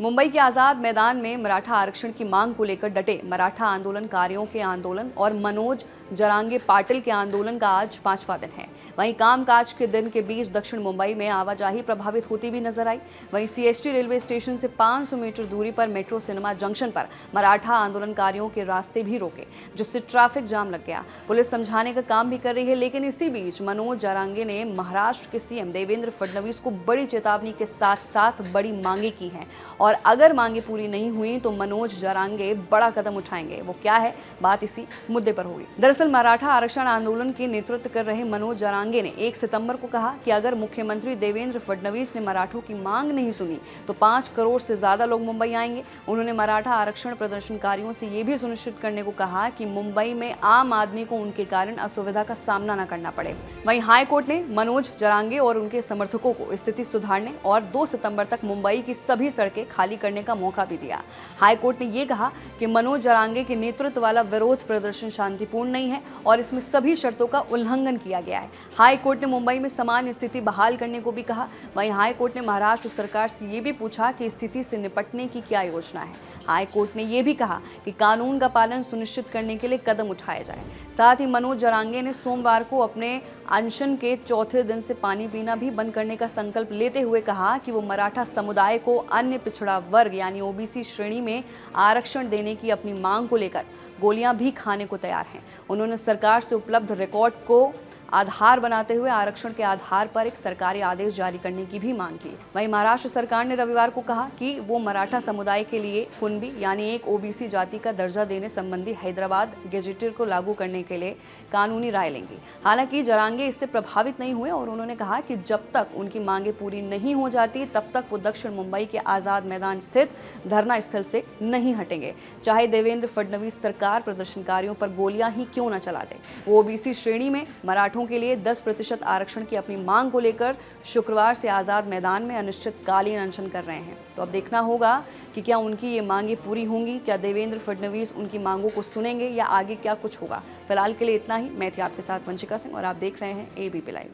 मुंबई के आजाद मैदान में मराठा आरक्षण की मांग को लेकर डटे मराठा आंदोलनकारियों के आंदोलन और मनोज जरांगे पाटिल के आंदोलन का आज 5वां दिन है। वहीं कामकाज के दिन के बीच दक्षिण मुंबई में आवाजाही प्रभावित होती भी नजर आई। वहीं सीएसटी रेलवे स्टेशन से 500 मीटर दूरी पर मेट्रो सिनेमा जंक्शन पर मराठा आंदोलनकारियों के रास्ते भी रोके, जिससे ट्रैफिक जाम लग गया। पुलिस समझाने का काम भी कर रही है, लेकिन इसी बीच मनोज जरांगे ने महाराष्ट्र के सीएम देवेंद्र फडणवीस को बड़ी चेतावनी के साथ साथ बड़ी मांगे की हैं और अगर मांगे पूरी नहीं हुई तो मनोज जरांगे बड़ा कदम उठाएंगे। वो क्या है, बात इसी मुद्दे पर होगी। दरअसल मराठा आरक्षण आंदोलन के नेतृत्व कर रहे मनोज जरांगे ने 1 सितंबर को कहा कि अगर मुख्यमंत्री देवेंद्र फडणवीस ने मराठों की मांग नहीं सुनी तो 5 करोड़ से ज्यादा लोग मुंबई आएंगे। उन्होंने मराठा आरक्षण प्रदर्शनकारियों से ये भी सुनिश्चित करने को कहा कि मुंबई में आम आदमी को उनके कारण असुविधा का सामना न करना पड़े। वहीं हाई कोर्ट ने मनोज जरांगे और उनके समर्थकों को स्थिति सुधारने और 2 सितंबर तक मुंबई की सभी सड़कें खाली करने का मौका भी दिया। हाई कोर्ट ने यह कहा कि मनोज जरांगे के नेतृत्व वाला विरोध प्रदर्शन शांतिपूर्ण नहीं है और इसमें सभी शर्तों का उल्लंघन किया गया है। हाई कोर्ट ने मुंबई में सामान्य स्थिति बहाल करने को भी कहा। वहीं हाई कोर्ट ने महाराष्ट्र सरकार से यह भी पूछा कि स्थिति से निपटने की क्या योजना है। हाई कोर्ट ने यह भी कहा कि कानून का पालन सुनिश्चित करने के लिए कदम उठाए जाए। साथ ही मनोज जरांगे ने सोमवार को अपने अनशन के चौथे दिन से पानी पीना भी बंद करने का संकल्प लेते हुए कहा कि वो मराठा समुदाय को अन्य पिछड़ा वर्ग यानी ओबीसी श्रेणी में आरक्षण देने की अपनी मांग को लेकर गोलियां भी खाने को तैयार हैं। उन्होंने सरकार से उपलब्ध रिकॉर्ड को आधार बनाते हुए आरक्षण के आधार पर एक सरकारी आदेश जारी करने की भी मांग की। वहीं महाराष्ट्र सरकार ने रविवार को कहा कि वो मराठा समुदाय के लिए कुणबी यानी एक ओबीसी जाति का दर्जा देने संबंधी हैदराबाद गेजेटर को लागू करने के लिए कानूनी राय लेंगी। हालांकि जरांगे इससे प्रभावित नहीं हुए और उन्होंने कहा कि जब तक उनकी मांगे पूरी नहीं हो जाती तब तक वो दक्षिण मुंबई के आजाद मैदान स्थित धरना स्थल से नहीं हटेंगे, चाहे देवेंद्र फडणवीस सरकार प्रदर्शनकारियों पर गोलियां ही क्यों न चला दे। वो ओबीसी श्रेणी में मराठों के लिए 10% आरक्षण की अपनी मांग को लेकर शुक्रवार से आजाद मैदान में अनिश्चितकालीन अनशन कर रहे हैं। तो अब देखना होगा कि क्या उनकी ये मांगे पूरी होंगी, क्या देवेंद्र फडणवीस उनकी मांगों को सुनेंगे या आगे क्या कुछ होगा। फिलहाल के लिए इतना ही। मैं थी आपके साथ वंशिका सिंह और आप देख रहे हैं एबीपी लाइव।